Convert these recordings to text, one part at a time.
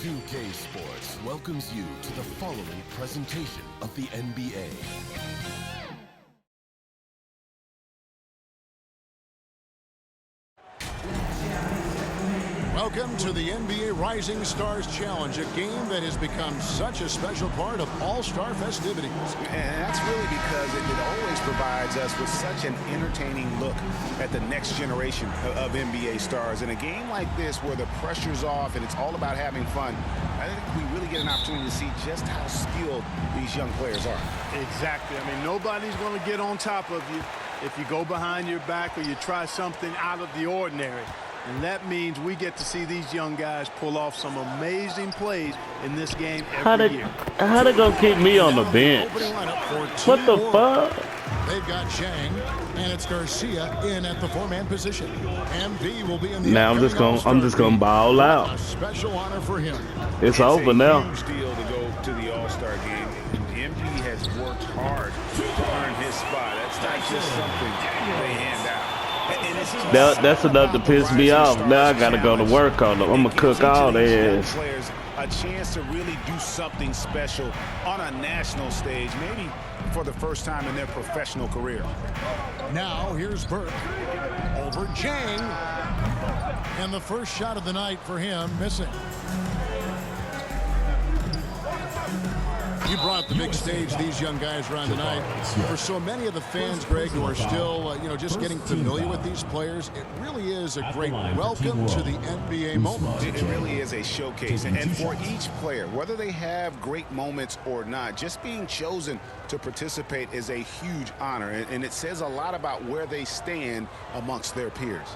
2K Sports welcomes you to the following presentation of the NBA. Welcome to the NBA Rising Stars Challenge, a game that has become such a special part of all-star festivities. And that's really because it always provides us with such an entertaining look at the next generation of NBA stars. In a game like this where the pressure's off and it's all about having fun, I think we really get an opportunity to see just how skilled these young players are. Exactly. I mean, nobody's going to get on top of you if you go behind your back or you try something out of the ordinary. And that means we get to see these young guys pull off some amazing plays in this game every year. How they gonna keep me on the bench? What the fuck? They've got Chang, and it's Garcia in at the four-man position. MP will be in the now I'm just gonna ball out. A special honor for him. It's over now. It's a huge deal to go to the All-Star game. MP has worked hard to earn his spot. That's not just something they hand out. That's enough to piss me off. Now I gotta go to work on them. I'm gonna cook all their ass. Players a chance to really do something special on a national stage, maybe for the first time in their professional career. Now here's Burke over Chang, and the first shot of the night for him missing. You brought the big stage these young guys around tonight. For so many of the fans, Greg, who are still, just getting familiar with these players, it really is a great welcome to the NBA moment. It really is a showcase. And for each player, whether they have great moments or not, just being chosen to participate is a huge honor. And it says a lot about where they stand amongst their peers.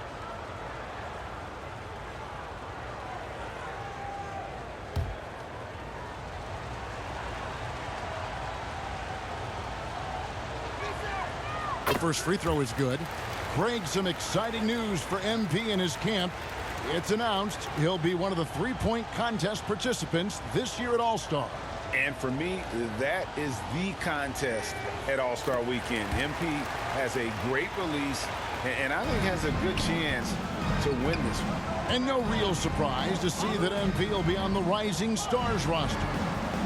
The first free throw is good. Greg, some exciting news for MP and his camp. It's announced he'll be one of the three-point contest participants this year at All-Star. And for me, that is the contest at All-Star Weekend. MP has a great release, and I think has a good chance to win this one. And no real surprise to see that MP will be on the Rising Stars roster.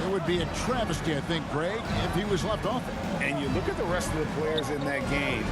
It would be a travesty, I think, Greg, if he was left off it. And you look at the rest of the players in that game.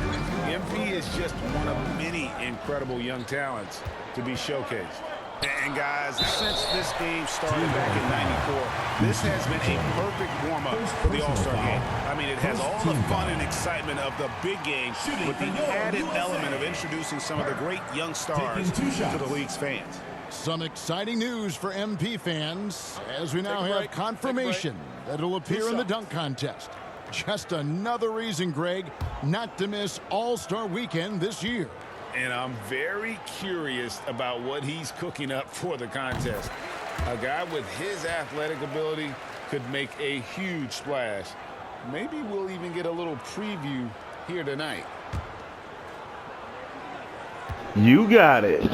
MP is just one of many incredible young talents to be showcased. And guys, since this game started back in '94, this has been a perfect warm-up for the All-Star game. I mean, it has all the fun and excitement of the big game with the added element of introducing some of the great young stars to the league's fans. Some exciting news for MP fans as we now have confirmation that it'll appear in the dunk contest. Just another reason, Greg, not to miss All-Star Weekend this year. And I'm very curious about what he's cooking up for the contest. A guy with his athletic ability could make a huge splash. Maybe we'll even get a little preview here tonight. You got it.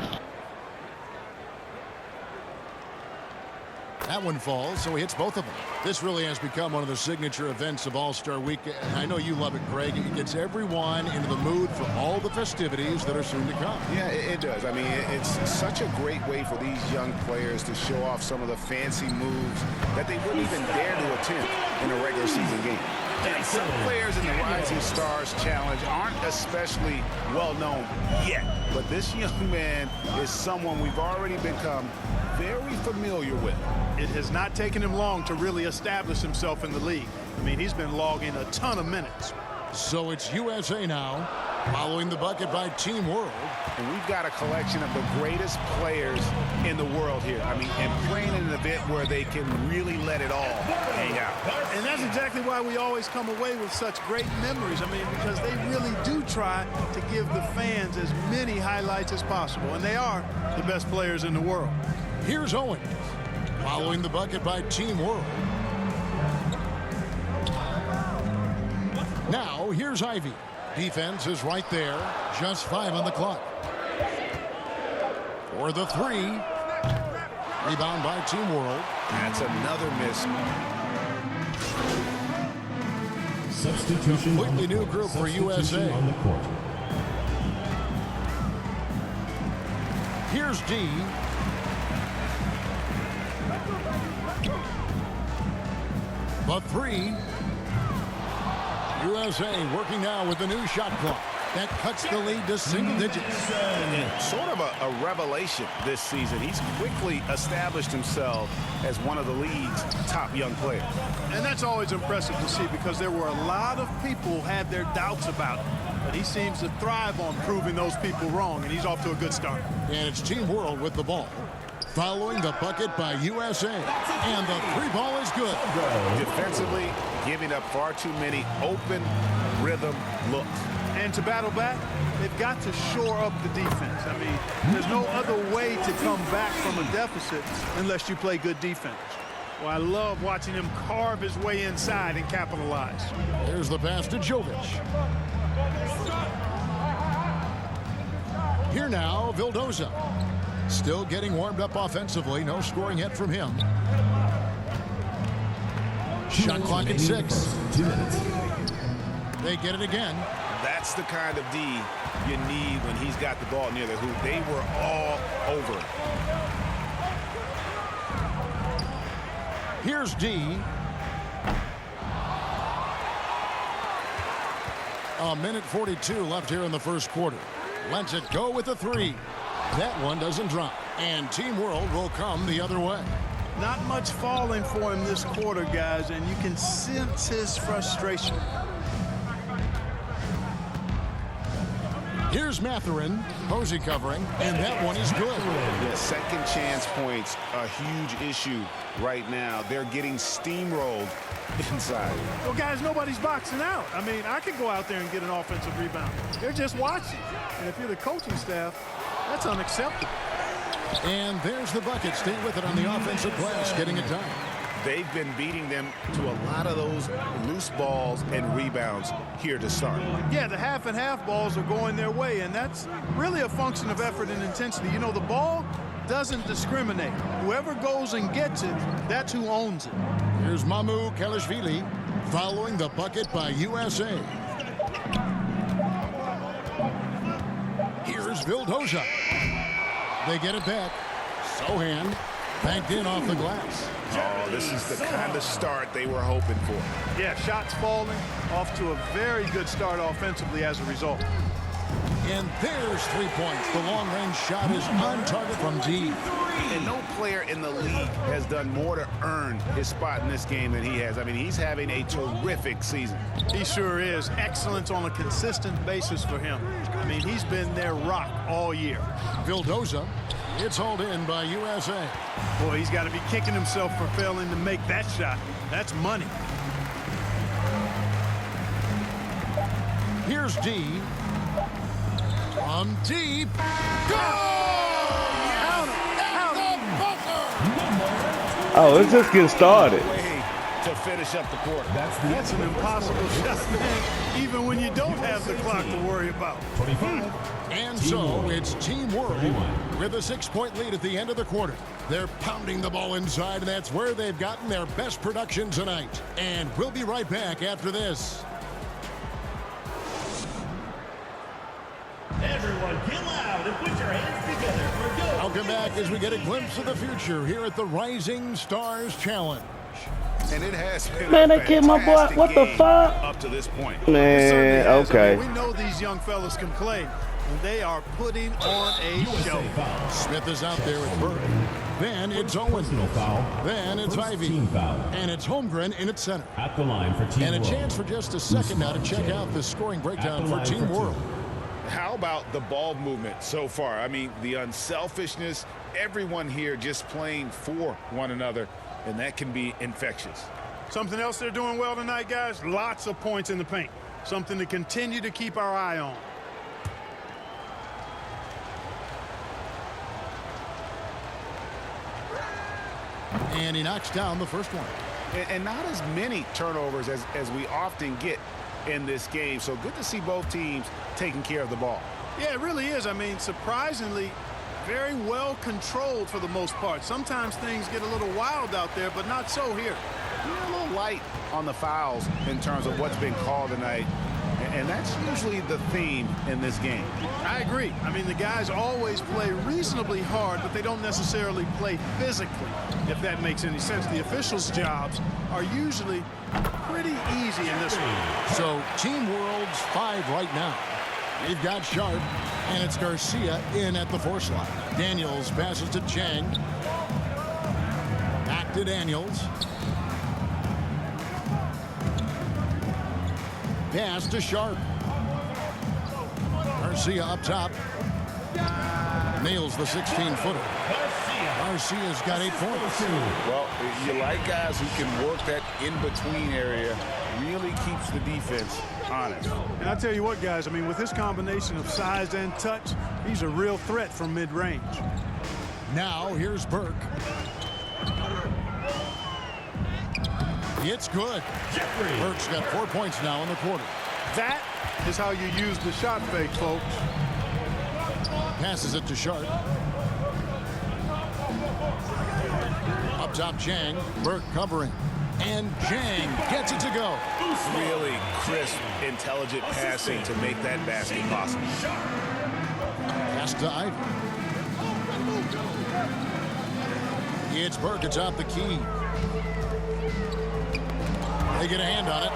That one falls, so he hits both of them. This really has become one of the signature events of All-Star Week. And I know you love it, Greg. It gets everyone into the mood for all the festivities that are soon to come. Yeah, it does. I mean, it's such a great way for these young players to show off some of the fancy moves that they wouldn't even dare to attempt in a regular season game. And some players in the Rising Stars Challenge aren't especially well-known yet. But this young man is someone we've already become very familiar with. It has not taken him long to really establish himself in the league. I mean, he's been logging a ton of minutes. So it's USA now, following the bucket by Team World. And we've got a collection of the greatest players in the world here. I mean, and playing in an event where they can really let it all hang out. And that's exactly why we always come away with such great memories. I mean, because they really do try to give the fans as many highlights as possible. And they are the best players in the world. Here's Owens, following the bucket by Team World. Now, here's Ivy. Defense is right there. Just 5 on the clock. For the 3. Rebound by Team World. That's another miss. Substitution. Completely new group for USA. On the court. Here's D. The three. USA working now with the new shot clock. That cuts the lead to single digits. Sort of a revelation this season. He's quickly established himself as one of the league's top young players. And that's always impressive to see because there were a lot of people who had their doubts about him. But he seems to thrive on proving those people wrong, and he's off to a good start. And it's Team World with the ball. Following the bucket by USA. And the three ball is good. Defensively, giving up far too many open rhythm looks. And to battle back, they've got to shore up the defense. I mean, there's no other way to come back from a deficit unless you play good defense. Well, I love watching him carve his way inside and capitalize. Here's the pass to Jovic. Here now, Vildoza. Still getting warmed up offensively. No scoring yet from him. Shot clock at 6. 2 minutes. They get it again. That's the kind of D you need when he's got the ball near the hoop. They were all over it. Here's D. A minute 42 left here in the first quarter. Lets it go with the three. That one doesn't drop. And Team World will come the other way. Not much falling for him this quarter, guys, and you can sense his frustration. Here's Mathurin, Posey covering, and that one is good. Yeah, second chance points, a huge issue right now. They're getting steamrolled inside. Well, guys, nobody's boxing out. I mean, I could go out there and get an offensive rebound. They're just watching. And if you're the coaching staff, that's unacceptable. And there's the bucket. Stay with it on the offensive glass, getting it done. They've been beating them to a lot of those loose balls and rebounds here to start. Yeah, the half and half balls are going their way, and that's really a function of effort and intensity. You know, the ball doesn't discriminate. Whoever goes and gets it, that's who owns it. Here's Mamu Kelishvili following the bucket by USA. Here's Vildoza. They get it back. Sohan banked in off the glass. Oh, this is the kind of start they were hoping for. Yeah, shots falling, off to a very good start offensively as a result. And there's 3 points. The long-range shot is on target from D. And no player in the league has done more to earn his spot in this game than he has. I mean, he's having a terrific season. He sure is. Excellence on a consistent basis for him. I mean, he's been their rock all year. Vildoza, it's hauled in by USA. Boy, he's got to be kicking himself for failing to make that shot. That's money. Here's D. From deep. Go! Oh, let's just get started. Way to finish up the quarter. That's an impossible shot, man, even when you don't have the clock to worry about. 25. And so it's Team World with a 6-point lead at the end of the quarter. They're pounding the ball inside, and that's where they've gotten their best production tonight. And we'll be right back after this. Everyone get loud and put your hands together for go. Welcome back as we get a glimpse of the future here at the Rising Stars Challenge. And it has been Man, a they killed my boy. fantastic What the game fuck? up to this point. It certainly Man, has. I okay. mean, we know these young fellas can play, and they are putting on a show. Foul. Smith is out there with Burke. Then it's Owen. Personal foul. Then it's First Ivy. team foul. And it's Holmgren in its center. At the line for Team And a World. chance for just a second now to check out the scoring breakdown At the for line Team for two. World. How about the ball movement so far? I mean, the unselfishness, everyone here just playing for one another, and that can be infectious. Something else they're doing well tonight, guys, lots of points in the paint. Something to continue to keep our eye on. And he knocks down the first one. And not as many turnovers as we often get in this game. So good to see both teams taking care of the ball. Yeah, it really is. I mean, surprisingly, very well controlled for the most part. Sometimes things get a little wild out there, but not so here. You're a little light on the fouls in terms of what's been called tonight. And that's usually the theme in this game. I agree. I mean, the guys always play reasonably hard, but they don't necessarily play physically, if that makes any sense. The officials' jobs are usually pretty easy in this one. So Team World's 5 right now. They've got Sharp, and it's Garcia in at the 4 slot. Daniels passes to Chang. Back to Daniels. Pass to Sharp. Garcia up top. Nails the 16-footer. Garcia's got 8 points. Well, you like guys who can work that in-between area. Really keeps the defense honest. And I tell you what, guys, I mean, with this combination of size and touch, he's a real threat from mid-range. Now here's Burke. It's good. Burke's got 4 points now in the quarter. That is how you use the shot fake, folks. Passes it to Sharp. Up top, Chang. Burke covering. And Chang gets it to go. Really crisp, intelligent passing to make that basket possible. Pass to Ivy. It's Burke atop the key. They get a hand on it.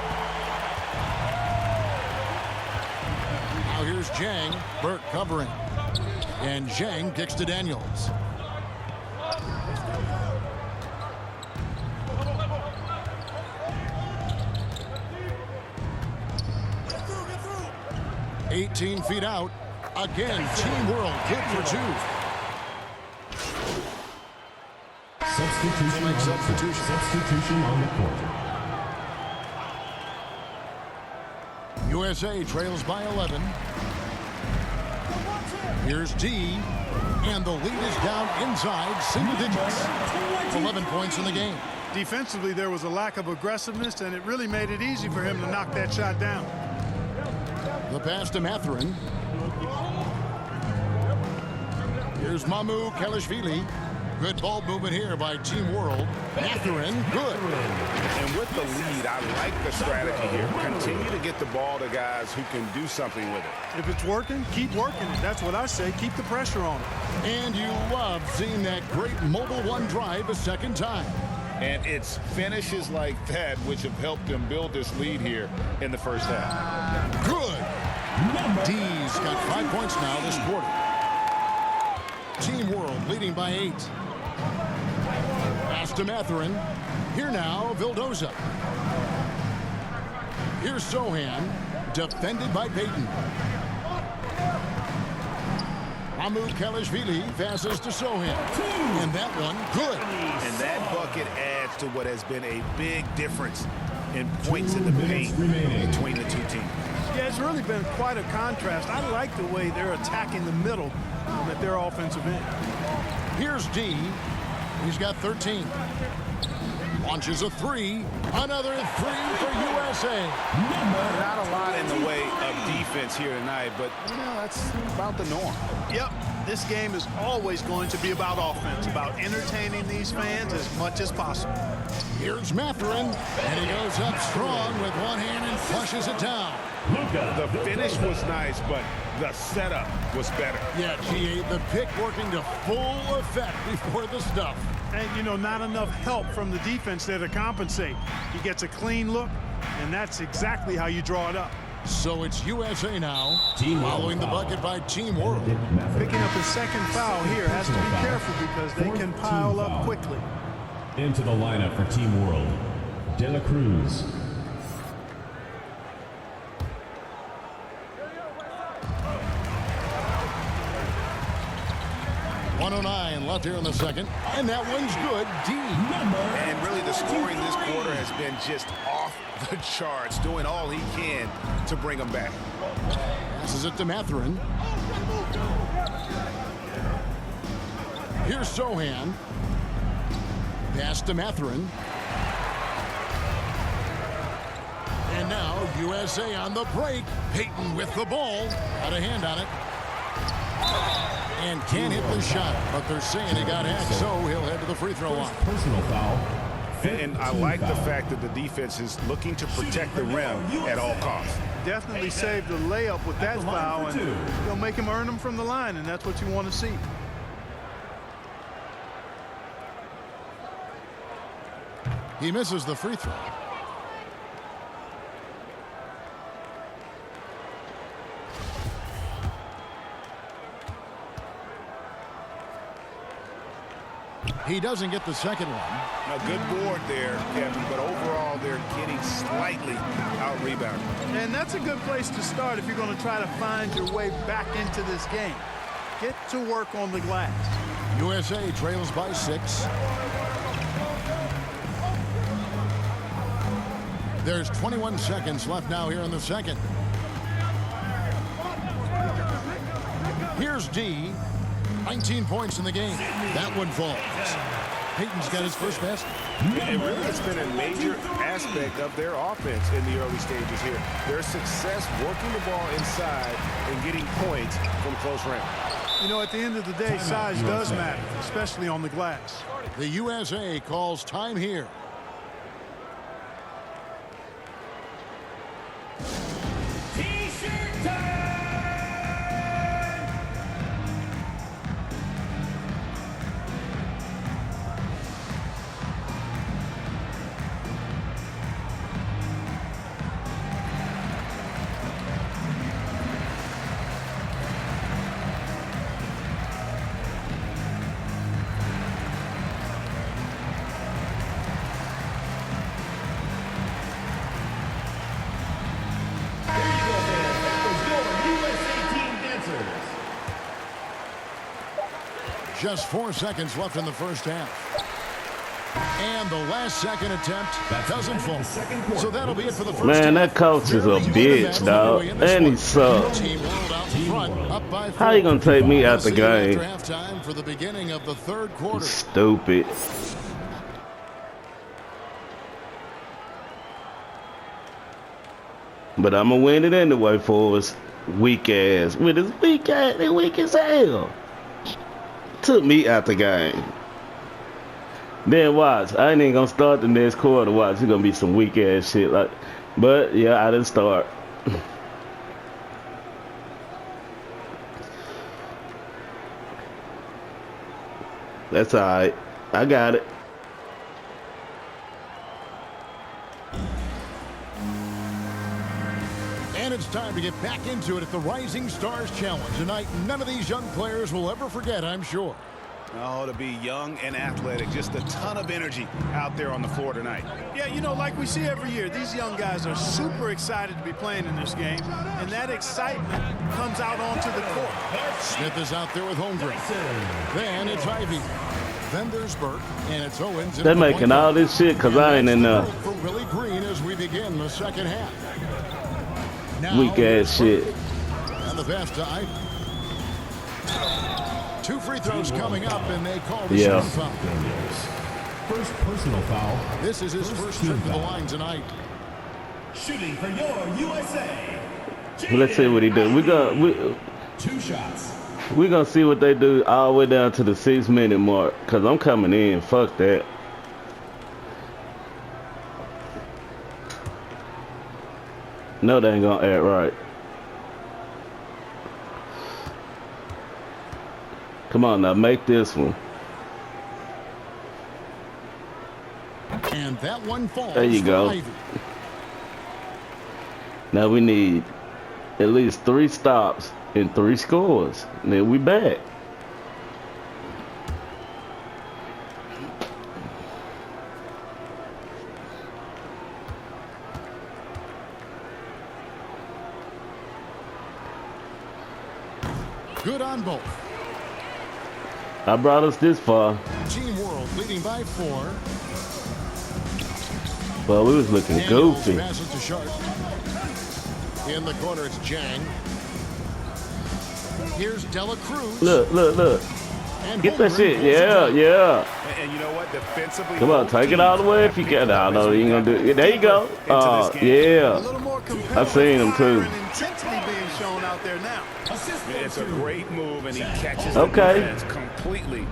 Now here's Chang. Burke covering. And Chang kicks to Daniels. Get through. 18 feet out. Again, Team World good for 2. Substitution on the court. USA trails by 11. Here's D, and the lead is down inside single digits. 11 points in the game. Defensively, there was a lack of aggressiveness, and it really made it easy for him to knock that shot down. The pass to Mathurin. Here's Mamu Kelishvili. Good ball movement here by Team World. Mathurin, good. And with the lead, I like the strategy here. Continue to get the ball to guys who can do something with it. If it's working, keep working it. That's what I say. Keep the pressure on it. And you love seeing that great mobile one drive a second time. And it's finishes like that which have helped them build this lead here in the first half. Good. D's got 5 points now this quarter. Team World leading by 8. Pass to Mathurin. Here now, Vildoza. Here's Sohan, defended by Payton. Mamu Kelishvili passes to Sohan. And that one, good. And that bucket adds to what has been a big difference in points in the paint between the two teams. Yeah, it's really been quite a contrast. I like the way they're attacking the middle at their offensive end. Here's D. He's got 13. Launches a 3. Another 3 for USA. Not a lot in the way of defense here tonight, but you know, that's about the norm. Yep, this game is always going to be about offense, about entertaining these fans as much as possible. Here's Mathurin, and he goes up strong with one hand and flushes it down. The finish was nice, but the setup was better. Yeah, GA, the pick working to full effect before the stuff. And, you know, not enough help from the defense there to compensate. He gets a clean look, and that's exactly how you draw it up. So it's USA now, following the bucket by Team World. Picking up his second foul here, has to be careful because they can pile up quickly. Into the lineup for Team World, De La Cruz. .109 left here in the second, and that one's good. D. And really the scoring this quarter has been just off the charts, doing all he can to bring them back. Passes it to Mathurin. Here's Sohan. Pass to Mathurin. And now USA on the break. Payton with the ball. Got a hand on it. And can't hit the shot, but they're saying he got hacked, so he'll head to the free throw line. Personal foul. And I like the fact that the defense is looking to protect the rim at all costs. Definitely saved the layup with that foul, and you'll make him earn them from the line, and that's what you want to see. He misses the free throw. He doesn't get the second one. A good board there, Kevin, but overall they're getting slightly out-rebounded. And that's a good place to start if you're going to try to find your way back into this game. Get to work on the glass. USA trails by 6. There's 21 seconds left now here in the second. Here's D. 19 points in the game. That one falls. Peyton's got his first basket. It really has been a major aspect of their offense in the early stages here. Their success working the ball inside and getting points from close range. You know, at the end of the day, size does matter, especially on the glass. The USA calls time here. T-shirt time! Just 4 seconds left in the first half. And the last second attempt doesn't fall. So that'll be it for the first Man, half. that coach is a bitch, dog. And he sucks. How you gonna take me out the game? For the beginning of the third quarter. Stupid. But I'm gonna win it anyway for his weak ass. With his weak ass, they weak as hell. Took me out the game. Then watch, I ain't even gonna start the next quarter. Watch, it's gonna be some weak ass shit. Like, but yeah, I didn't start. That's alright. I got it. And it's time to get back into it at the Rising Stars Challenge. Tonight, none of these young players will ever forget, I'm sure. Oh, to be young and athletic. Just a ton of energy out there on the floor tonight. Yeah, you know, like we see every year, these young guys are super excited to be playing in this game, and that excitement comes out onto the court. Smith is out there with Holmgren. Then it's Ivy. Then there's Burke, and it's Owens. They're making all this shit because I ain't in there. For Willie Green as we begin the second half. Now, Weak ass shit. And the pass to Ivy. 2 free throws coming up, and they call the shot foul. First personal foul. This is his first trip to the line tonight. Shooting for your USA. Let's see what he do. We 2 shots. gonna see what they do all the way down to the 6-minute mark. Cause I'm coming in. Fuck that. No, they ain't gonna act right. Come on now, make this one. And that one falls. There you go. Ivy. Now we need at least 3 stops and 3 scores. And then we back. Good on both. I brought us this far. Team World leading by 4. Well, we was looking goofy. Passes to Sharp. In the corner, it's Jang. Here's Dela Cruz. Look. And Get that Holmgren shit. pulls it Yeah, down. yeah. And you know what? Defensively, Come on, both take it teams all the way if you have can. picked up I know as you we ain't gonna got do it. There you go. into this game. A Yeah. little more I seen him too. and intensity being shown out there now. It's a great move, and he catches Okay. the defense completely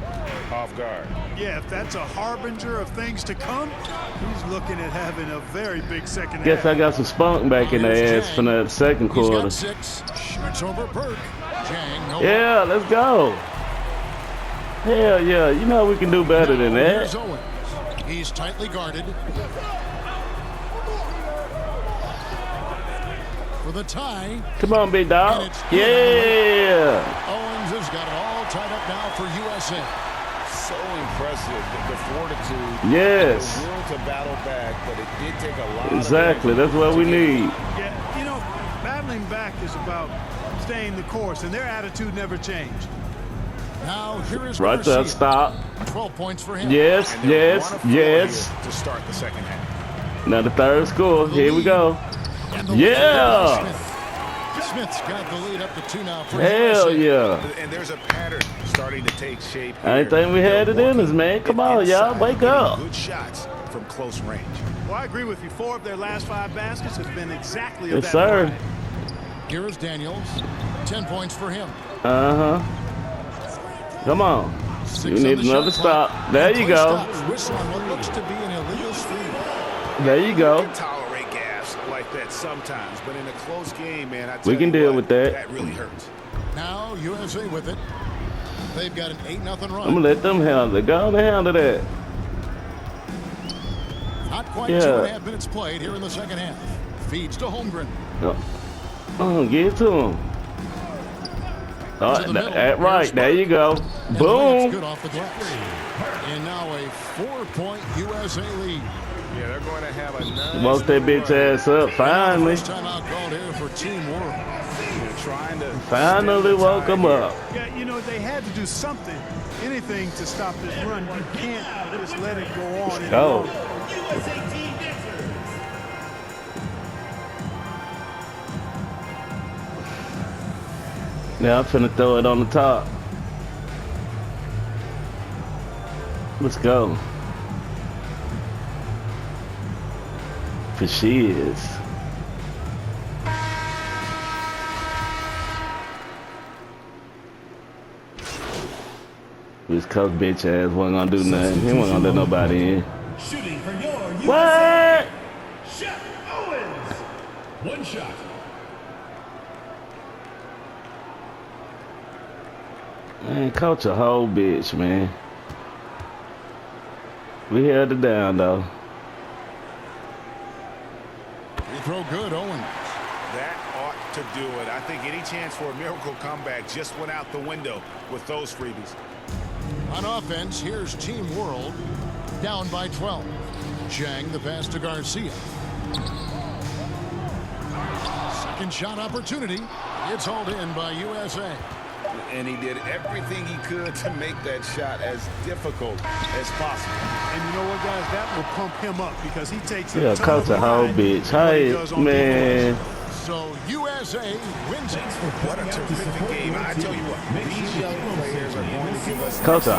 off guard. Yeah, if that's a harbinger of things to come, he's looking at having a very big second Guess half. I got some spunk back in the ass from that second He's quarter. got 6. Shoots over Burke. Jang, no Yeah, let's go. Hell yeah, you know we can do better than Here's that. Owens. He's tightly guarded. For the tie. Come on, big dog. And it's Yeah. Owens has got it all tied up now for USA. So impressive, the fortitude, Yes. the will to battle back, but it did take a lot Exactly. of That's what we need. Yeah, you know, battling back is about staying the course, and their attitude never changed. Now here is Right there. Garcia. Stop. 12 points for him. Yes. And they're Yes. 1 of 4 Yes. here to start the second half. Now the third score. Here we go. And the Yeah. Smith. Smith's got the lead up to 2 now for Hell USA. yeah. And there's a pattern starting to take shape. I didn't think we had it in us, man. Come on, y'all. Wake up. Good shots from close range. Well, I agree with you. 4 of their last 5 baskets have been exactly of Yes, that sir. variety. Here is Daniels. 10 points for him. Uh-huh. Come on. 6 You on need the another shot clock. stop. There you Play go. stops. Whistle on what looks to be an illegal screen. There you go. We can tolerate gaps like that sometimes, but in a close game, man, I tell We can you deal what, with that. That really hurts. Now USA with it. They've got an 8-0 run. I'm gonna let them handle it. Go on and handle that. Not quite Yeah. 2.5 minutes played here in the second half. Feeds to Holmgren. Get to him. All To right, the middle. right. Here's There you go. And the layup's Boom. good off the glass. And now a 4-point USA lead. Yeah, they're going to have a nice Woke that bitch ass up. Finally. First time out called here for Team World. trying to Finally woke him up. Yeah, you know, they had to do something, anything to stop this run. You can't just let it go on. and Go. USA team answers. Now I'm finna throw it on the top. Let's go. For she is. This coach bitch ass wasn't gonna do nothing. He wasn't gonna let nobody in. Shooting for your USA. What? Chef Owens. 1 shot. Man, coach a whole bitch, man. We held it down though. Free throw good, Owens. That ought to do it. I think any chance for a miracle comeback just went out the window with those freebies. On offense, here's Team World. Down by 12. Chang the pass to Garcia. Second shot opportunity. It's hauled in by USA. And he did everything he could to make that shot as difficult as possible. And you know what, guys? That will pump him up because he takes Yeah, a ton coach of a whole pride bitch. in what he Hey, does on man. defense. So USA wins it. What a terrific game. I tell you what, these young players are going to give us Coach a